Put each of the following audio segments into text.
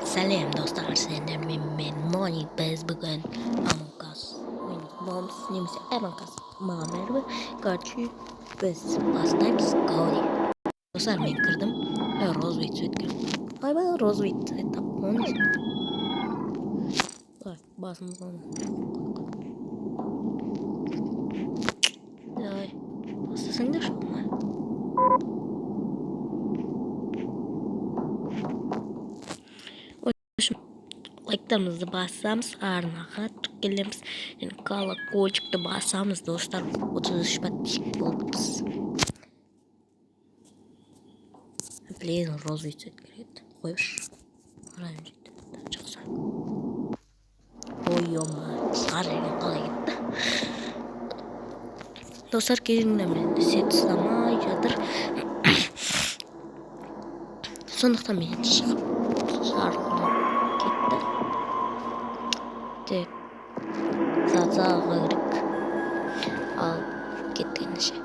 Сәлем достар, сендермен мен Мони. Біз бүгін Among Us ойнаймыз, немесе Among Us маған бәрібір. Короче, біз бастаймыз. Годи. Достар, мен кірдім. Розовый цвет кірдім. Айбай, розовый цвет таппын оны. Басымыз оны. Давай, бастасаңдар шо ма? Лайктарымызды басамыз, арнаға тіркелеміз, колокольчикті басамыз, достар. 33 подписчик болыппыз. Блин, розовый цвет кереді. Қойыш. Қарайым жейді. Жақсы. Ой-ома, сары реген қалай кетті. Достар, кезіңдер мен сет ұстамай жатыр. Сондықтан мен шығып жарқылып кетті. Тек зазаға керек. Ал кеттігенше.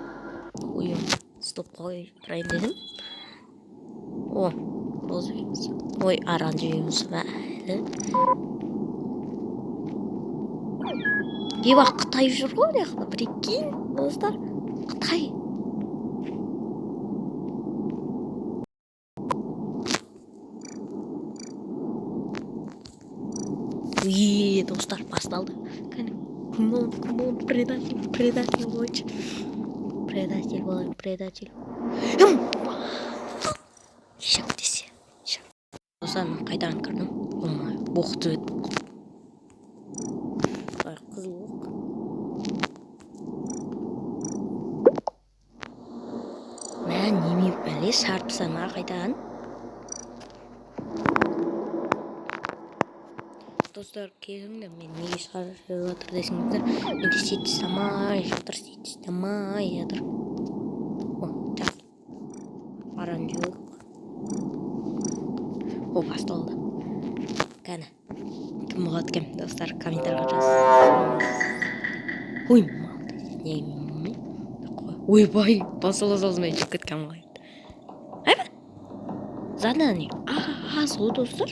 Ойым стоп қой тұрайын дедім. О, розовыйымыз. Ой, оранжевыйымыз бәлі. Ева, Қытай жүр ғой яқта, прикинь, достар. Қытай. Достар, басталды. Кім предатель бойынша. Предатель болайын, предатель. Шақ десе. Достар, мен қайдан кірдім? Боқты өтіп. Қызыл оқ. Мен неме бәле шарпысама қайдан? Достар, келіңдер, мен неге шығарып жатыр десіңіздер. Менде сет ұстамай жатыр. О, жақ. Оранжевый. О, басталды. Кәні. Кім болады кім, достар, комментарға жазыңыз. Ой, неме? Ой, бай, басыла салмай жүріп кеткен ғой. Айба? Задание. Азу, достар.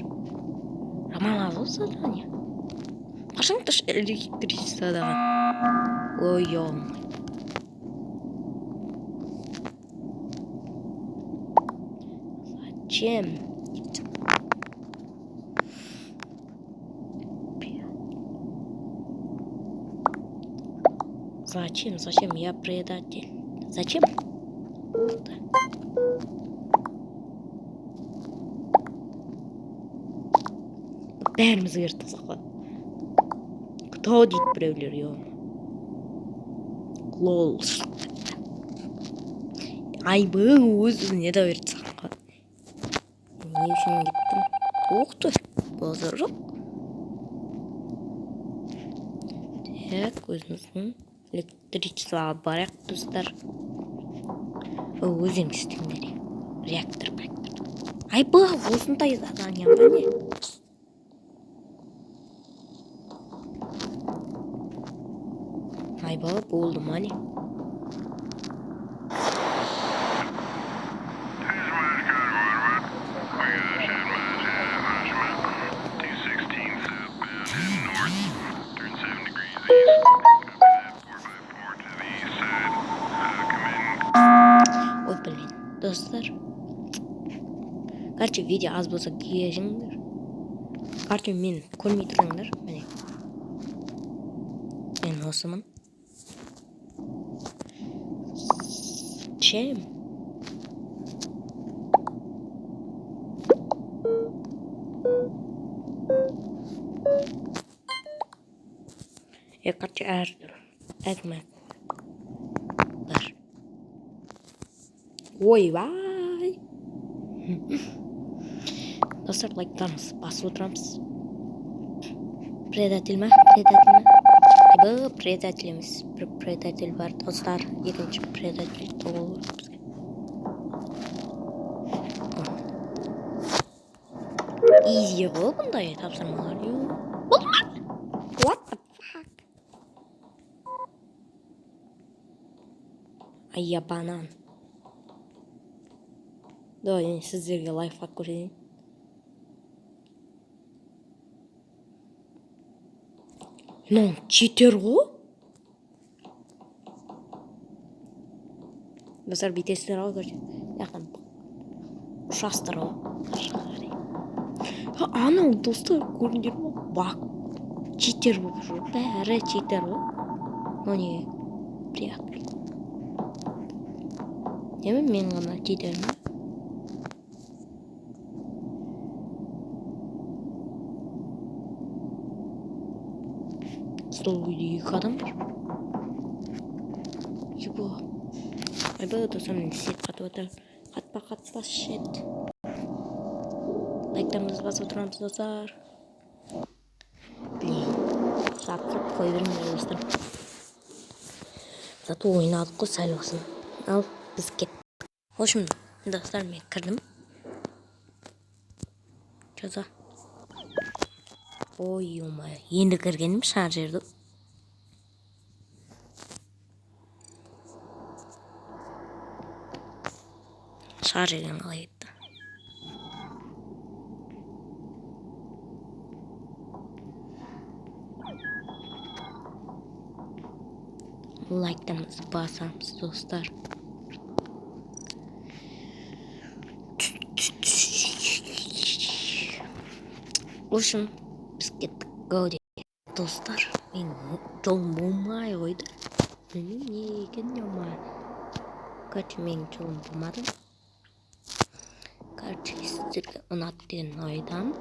Роман азу задание. Қашан тұш электричестводаған? Ой-ой. Зачем? Зачем? Я предатель. Зачем? Бәріміз ертіс қой. Кто дейді біреулер, лол. Айбың өзіне де ертіс қой. Не үшін кеттім? Оқты, бозыр жоқ. Так, өзіміздің электричествоға барайық, достар. Өзің істеңдер. Реактор. Айбы, осындай задание ба не? Айба, болды ма не? Ой, блин, достар. Короче, видео аз болса кешіңдер. Короче, мен көрмей тұрыңдар. Міне. Мен осымын. Чем? Короче, әдімі. Бар. Ой, бай. Достар, лайктарымыз басып отырамыз. Предатель ма? Айбы, предатель емес. Бір предатель бар, достар. Екінші предатель толы бізге. Изи ғой бұндай тапсырмалар. What the fuck? Айя банан. Давай, сіздерге лайфхак көрсетейін. мынау читер ғой. Достар бүйтесіздер ғой, көрші. Яқын ұшастыр ғой. Анау достар көрдіңдер ме? Бак читер болып жүр. Бәрі читер ғой. Мне приятно. Неме мен ғана читермін? Стол үйде екі адам бар. Ебо. Айбай достар, мен сет қатып отыр. Қатпа шет. Лайктарыңызды басып отырамыз достар. Блин, жапқырып қой беріңдер достар. Зато ойнадық қой сәл болсын. Ал біз кеттік. В общем, достар, мен кірдім. Жаза. Ой, ё-моё, енді кіргенім шаржерді. Шаржерден қалай кетті. Лайктарыңызды басамыз достар. В общем, біз кеттік гауди. Достар, мен жолым болмай қойды. Білмеймін не екен болмай. Короче, мен жолым болмады. Короче, сіздерге ұнады деген ойдамын.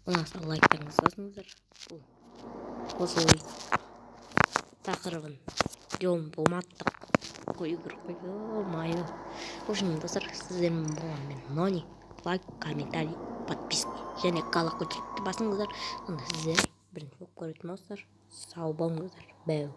Ұнаса лайктарыңызды басыңыздар. Осы ой тақырыбын жолым болмады деп қою керек қой. Ё-моё. В общем, достар, сіздермен болған мен Нони. Лайк, комментарий, подписка және колокольчикті басыңыздар. Сонда сіздер бірінші болып көретін болсыздар. Сау болыңыздар. Бәу.